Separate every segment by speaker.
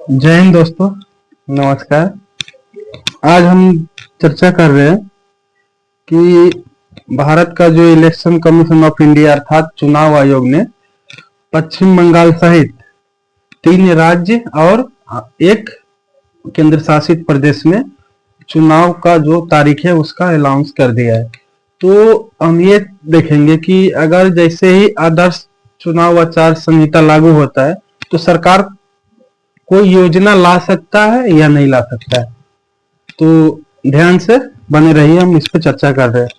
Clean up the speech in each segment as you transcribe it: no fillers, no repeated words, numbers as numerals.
Speaker 1: जय हिंद दोस्तों, नमस्कार। आज हम चर्चा कर रहे हैं कि भारत का जो इलेक्शन कमीशन ऑफ इंडिया अर्थात चुनाव आयोग ने पश्चिम बंगाल सहित 3 राज्य और एक केंद्र शासित प्रदेश में चुनाव का जो तारीख है उसका अनाउंस कर दिया है। तो हम ये देखेंगे कि अगर जैसे ही आदर्श चुनाव आचार संहिता लागू होता है तो सरकार कोई योजना ला सकता है या नहीं ला सकता है। तो ध्यान से बने रहिए, हम इस पर चर्चा कर रहे हैं।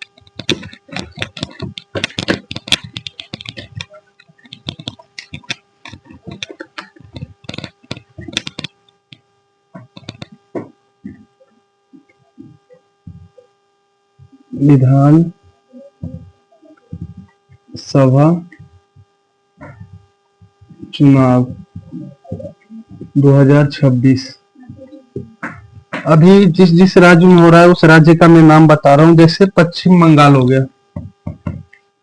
Speaker 1: विधान सभा चुनाव 2026 अभी जिस राज्य में हो रहा है उस राज्य का मैं नाम बता रहा हूं। जैसे पश्चिम बंगाल हो गया,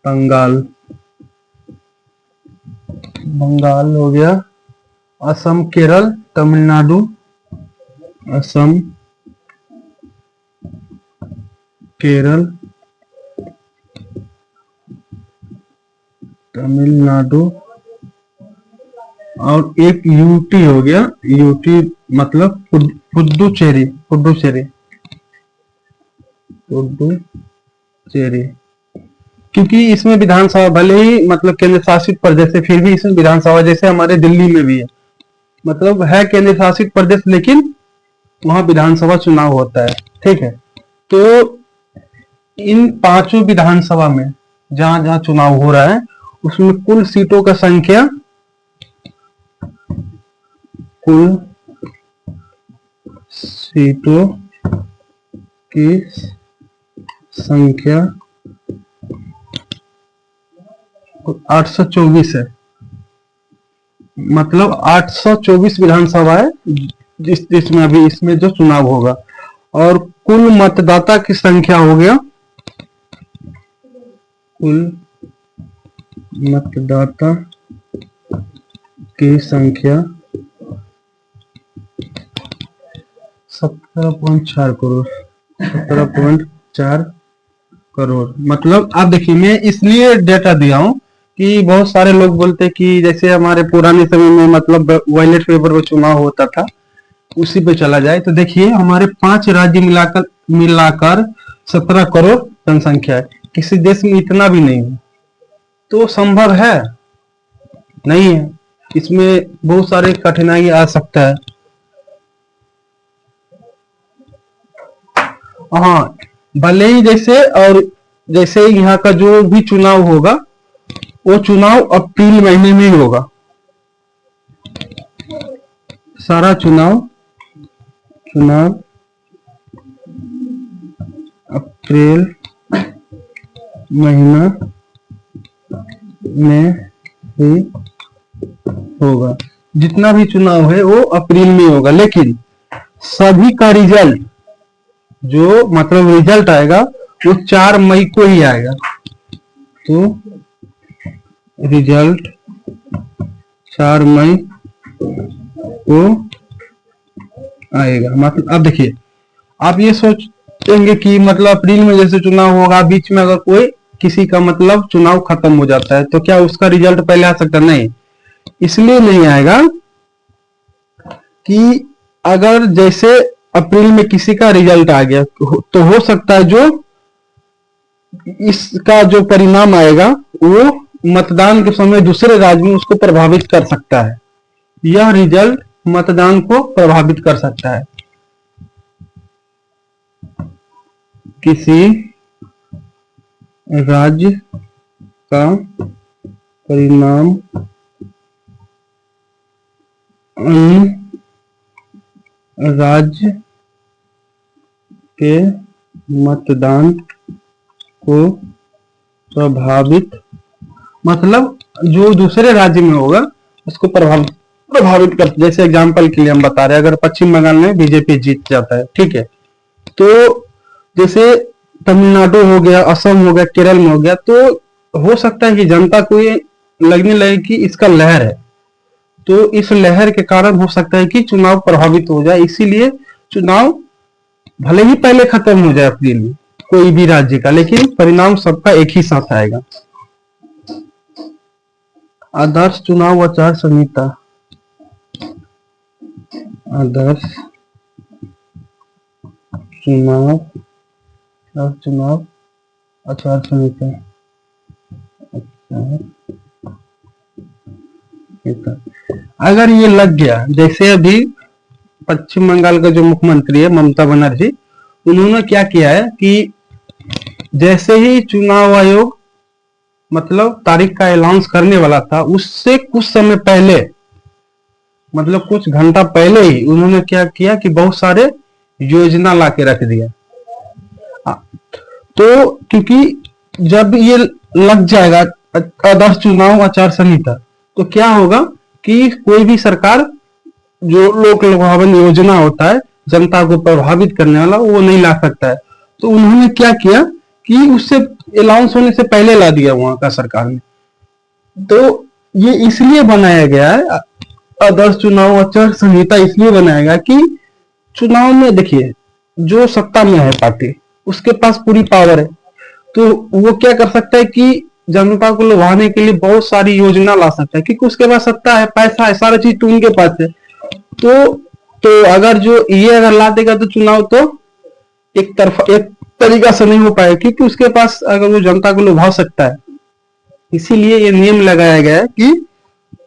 Speaker 1: बंगाल हो गया, असम, केरल, तमिलनाडु, असम, केरल, तमिलनाडु और एक यूटी हो गया। यूटी मतलब पुडुचेरी। क्योंकि इसमें विधानसभा भले ही मतलब केंद्र शासित प्रदेश है, फिर भी इसमें विधानसभा जैसे हमारे दिल्ली में भी है, मतलब है केंद्र शासित प्रदेश लेकिन वहां विधानसभा चुनाव होता है। ठीक है, तो इन 5 विधानसभा में जहां जहां चुनाव हो रहा है उसमें कुल सीटों का संख्या, कुल सीटों की संख्या 824 है। मतलब 824 विधानसभा है जिसमें अभी इसमें जो चुनाव होगा। और कुल मतदाता की संख्या हो गया, कुल मतदाता की संख्या 17.4 करोड़। 17.4 करोड़। मतलब आप देखिए, मैं इसलिए डेटा दिया हूं कि बहुत सारे लोग बोलते कि जैसे हमारे पुराने समय में मतलब बैलेट पेपर में चुनाव होता था उसी पे चला जाए। तो देखिए हमारे 5 राज्य मिलाकर 17 करोड़ जनसंख्या है। किसी देश में इतना भी नहीं है। तो संभव है नहीं है, इसमें बहुत सारे कठिनाई आ सकता है। हाँ, भले ही जैसे यहाँ का जो भी चुनाव होगा वो चुनाव अप्रैल महीने में ही होगा। सारा चुनाव अप्रैल महीना में ही होगा। जितना भी चुनाव है वो अप्रैल में होगा, लेकिन सभी का रिजल्ट जो मतलब रिजल्ट आएगा वो 4 मई को ही आएगा। तो रिजल्ट 4 मई को आएगा। मतलब अब देखिए, आप ये सोचेंगे कि मतलब अप्रैल में जैसे चुनाव होगा, बीच में अगर कोई किसी का मतलब चुनाव खत्म हो जाता है तो क्या उसका रिजल्ट पहले आ सकता? नहीं, इसलिए नहीं आएगा कि अगर जैसे अप्रैल में किसी का रिजल्ट आ गया तो हो सकता है जो इसका जो परिणाम आएगा वो मतदान के समय दूसरे राज्य में उसको प्रभावित कर सकता है। यह रिजल्ट मतदान को प्रभावित कर सकता है। किसी राज्य का परिणाम अन्य राज्य के मतदान को प्रभावित, मतलब जो दूसरे राज्य में होगा उसको प्रभावित कर। जैसे एग्जांपल के लिए हम बता रहे हैं, अगर पश्चिम बंगाल में बीजेपी जीत जाता है, ठीक है, तो जैसे तमिलनाडु हो गया, असम हो गया, केरल में हो गया, तो हो सकता है कि जनता को ये लगने लगे कि इसका लहर है, तो इस लहर के कारण हो सकता है कि चुनाव प्रभावित हो जाए, इसीलिए चुनाव भले ही पहले खत्म हो जाए अप्रैल कोई भी राज्य का, लेकिन परिणाम सबका एक ही साथ आएगा। आदर्श चुनाव आचार संहिता, आदर्श चुनाव आचार संहिता, अगर ये लग गया, जैसे अभी पश्चिम बंगाल का जो मुख्यमंत्री है ममता बनर्जी, उन्होंने क्या किया है कि जैसे ही चुनाव आयोग मतलब तारीख का ऐलान करने वाला था, उससे कुछ समय पहले, मतलब कुछ घंटा पहले ही उन्होंने क्या किया कि बहुत सारे योजना ला के रख दिया। तो क्योंकि जब ये लग जाएगा आदर्श चुनाव आचार संहिता, तो क्या होगा कि कोई भी सरकार जो लोक लुभावन योजना होता है जनता को प्रभावित करने वाला, वो नहीं ला सकता है। तो उन्होंने क्या किया कि उससे अनाउंस होने से पहले ला दिया वहां का सरकार ने। तो ये इसलिए बनाया गया है आदर्श चुनाव आचार संहिता, इसलिए बनाया गया कि चुनाव में देखिए जो सत्ता में है पार्टी, उसके पास पूरी पावर है, तो वो क्या कर सकता है कि जनता को लुभाने के लिए बहुत सारी योजना ला सकता है, क्योंकि उसके पास सत्ता है, पैसा है, सारा चीज तो उनके पास है। तो अगर जो ये अगर ला देगा तो चुनाव तो एक तरीका से नहीं हो पाएगा, क्योंकि उसके पास अगर वो जनता को लुभा सकता है। इसीलिए ये नियम लगाया गया है कि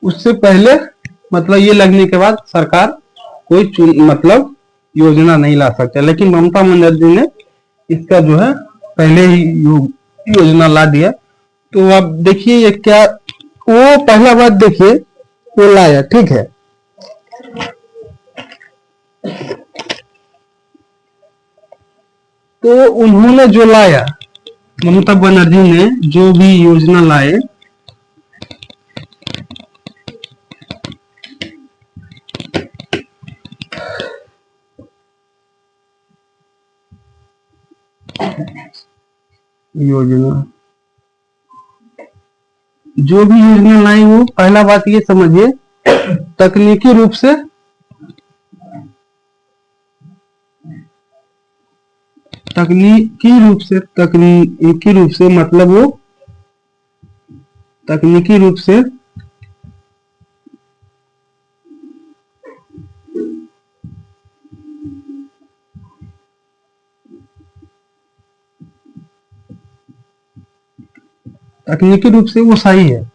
Speaker 1: उससे पहले, मतलब ये लगने के बाद सरकार कोई मतलब योजना नहीं ला सकता। लेकिन ममता बनर्जी ने इसका जो है पहले ही योजना ला दिया। तो आप देखिए ये क्या, वो पहला बात देखिए वो लाया, ठीक है। तो उन्होंने जो लाया, ममता बनर्जी ने जो भी योजना लाए, जो भी योजना लाई, वो पहला बात ये समझिए तकनीकी रूप से मतलब वो तकनीकी रूप से वो सही है।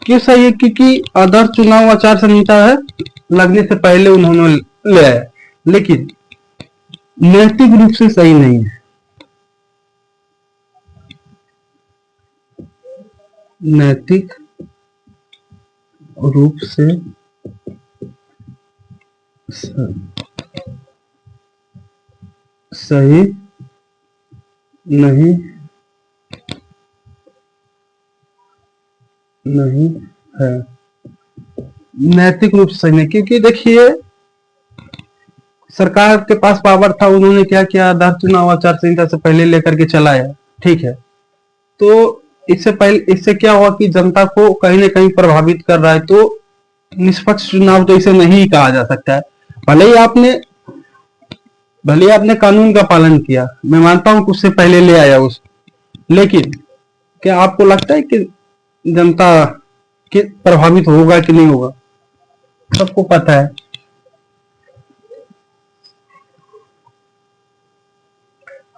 Speaker 1: क्यों सही है? क्योंकि आदर्श चुनाव आचार संहिता है, लगने से पहले उन्होंने ले आया, लेकिन नैतिक रूप से सही नहीं है। नैतिक रूप से सही नहीं है। नैतिक रूप से सही नहीं, क्योंकि देखिए सरकार के पास पावर था, उन्होंने क्या किया, आदर्श चुनाव आचार संहिता से पहले लेकर के चलाया, ठीक है। तो इससे क्या हुआ कि जनता को कहीं ना कहीं प्रभावित कर रहा है। तो निष्पक्ष चुनाव तो इसे नहीं कहा जा सकता है। भले ही आपने कानून का पालन किया, मैं मानता हूं कि उससे पहले ले आया लेकिन क्या आपको लगता है कि जनता के प्रभावित होगा कि नहीं होगा? सबको पता है।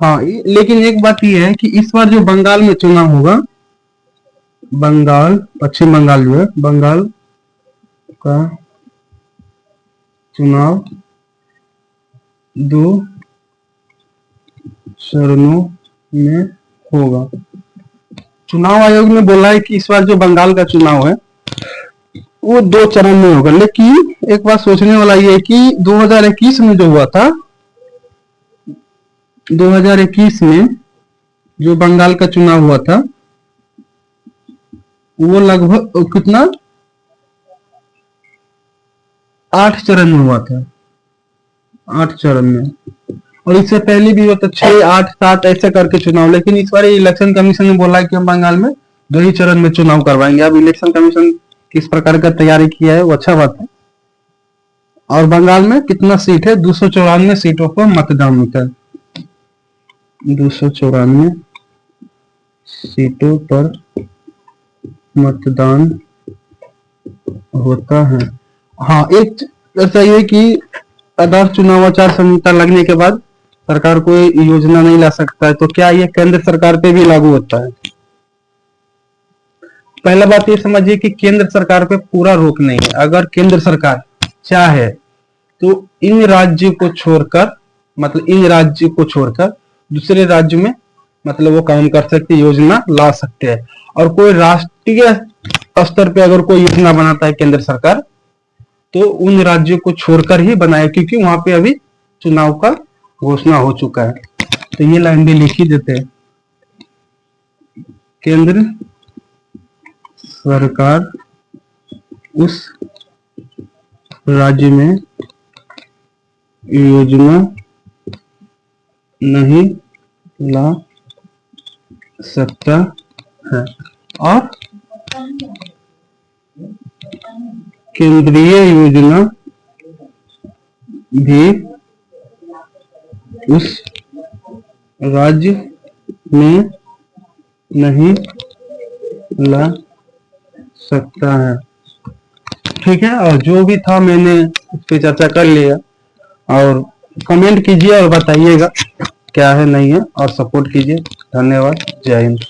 Speaker 1: हाँ, लेकिन एक बात यह है कि इस बार जो बंगाल में चुनाव होगा, पश्चिम बंगाल जो है, बंगाल का चुनाव 2 चरणों में होगा। चुनाव आयोग ने बोला है कि इस बार जो बंगाल का चुनाव है वो 2 चरण में होगा। लेकिन एक बात सोचने वाला ये है कि 2021 में जो हुआ था, 2021 में जो बंगाल का चुनाव हुआ था, वो लगभग कितना 8 चरण में हुआ था, 8 चरण में। और इससे पहले भी हुआ था 6, 8, 7 ऐसे करके चुनाव। लेकिन इस बार इलेक्शन कमीशन ने बोला कि हम बंगाल में 2 ही चरण में चुनाव करवाएंगे। अब इलेक्शन कमीशन किस प्रकार का तैयारी किया है वो अच्छा बात है। और बंगाल में कितना सीट है? 294 सीटों पर मतदान होता है। 294 सीटों पर मतदान होता है। हाँ, एक ऐसा ये कि आदर्श चुनाव आचार संहिता लगने के बाद सरकार कोई योजना नहीं ला सकता है, तो क्या ये केंद्र सरकार पे भी लागू होता है? पहला बात ये समझिए कि केंद्र सरकार पे पूरा रोक नहीं है। अगर केंद्र सरकार चाहे तो इन राज्य को छोड़कर, मतलब इन राज्य को छोड़कर दूसरे राज्य में मतलब वो काम कर सकते, योजना ला सकते हैं। और कोई राष्ट्रीय स्तर पे अगर कोई योजना बनाता है केंद्र सरकार, तो उन राज्यों को छोड़कर ही बनाए, क्योंकि वहां पे अभी चुनाव का घोषणा हो चुका है। तो ये लाइन भी लिख ही देते हैं। केंद्र सरकार उस राज्य में योजना नहीं ला सकता है, और केंद्रीय योजना भी उस राज्य में नहीं ला सकता है। ठीक है, और जो भी था मैंने उस पर चर्चा कर लिया। और कमेंट कीजिए और बताइएगा क्या है नहीं है, और सपोर्ट कीजिए। धन्यवाद। जय हिंद।